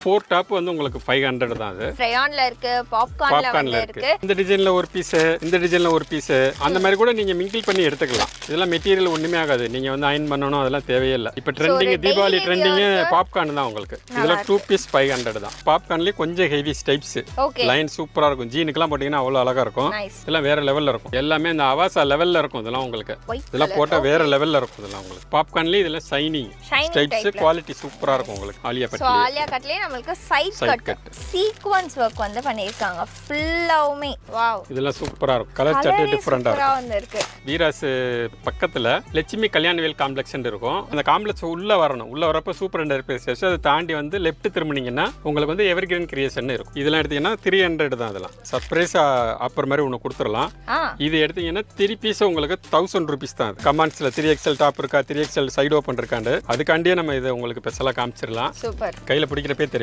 4 top வந்து உங்களுக்கு 500 தான். அது ஃப்ரையான்ல இருக்கு, பாப்கார்ன்ல இருக்கு. இந்த டிசைன்ல ஒரு பீஸ், இந்த டிசைன்ல ஒரு பீஸ், அந்த மாதிரி கூட நீங்க மிங்கிள் பண்ணி எடுத்துக்கலாம். இதெல்லாம் மெட்டீரியல் ஒண்ணுமே ஆகாது. நீங்க வந்து அயன் பண்ணனும் அதெல்லாம் தேவையே இல்ல. இப்போ ட்ரெண்டிங் தீபாவளி ட்ரெண்டிங் பாப்கார்ன் தான் உங்களுக்கு. இதெல்லாம் 2 பீஸ் 500 தான். பாப்கார்ன்லயே கொஞ்சம் ஹெவி டைப்ஸ். லைன் சூப்பரா இருக்கும். ஜீனுக்குலாம் போட்டீங்கன்னா அவ்வளவு அழகா இருக்கும். இதெல்லாம் வேற லெவல்ல இருக்கும். எல்லாமே இந்த அவாசா லெவல்ல இருக்கும். இதெல்லாம் உங்களுக்கு இதெல்லாம் போட்டா வேற லெவல்ல இருக்கும். இதெல்லாம் உங்களுக்கு பாப்கார்ன்லயே இதெல்லாம் ஷைனிங் டைப்ஸ் குவாலிட்டி சூப்பரா இருக்கும் உங்களுக்கு. ஆலியா கட்லயே நமக்கு சைட் கட் சீக்வென்ஸ் வர்க் வந்து பண்ணிருக்காங்க ஃபுல்லாவுமே. வாவ், இதெல்லாம் சூப்பரா இருக்கும். கலர் சார்ட் டிஃபரண்டா இருக்கு. வீராஸ் பக்கத்துல லட்சுமி கல்யாணவேல் காம்ப்ளெக்ஸ் இருக்கும். அந்த காம்ப்ளெக்ஸ் உள்ள வரணும். உள்ள வரப்ப சூப்பர் ஸ்டேஷன் அதை தாண்டி வந்து லெஃப்ட் திரும்பினீங்கன்னா உங்களுக்கு வந்து எவர்கிரீன் கிரியேஷன் இருக்கும். இதெல்லாம் எடுத்தீங்கன்னா 300 தான். அதெல்லாம் சர்ப்ரைஸ் ஆஃபர் மாதிரி ஒன்று கொடுத்துடலாம். இது எடுத்தீங்கன்னா 3 பீஸ் உங்களுக்கு 1000 rupees தான். கமாண்ட்ஸ்ல 3XL டாப் இருக்கா, 3XL சைடு ஓப்பன் இருக்காண்டு அதுக்காண்டியே நம்ம இதை உங்களுக்கு ஸ்பெஷலா காமிச்சிடலாம். சூப்பர், கையில பிடிக்கிறப்பே தெரியும்.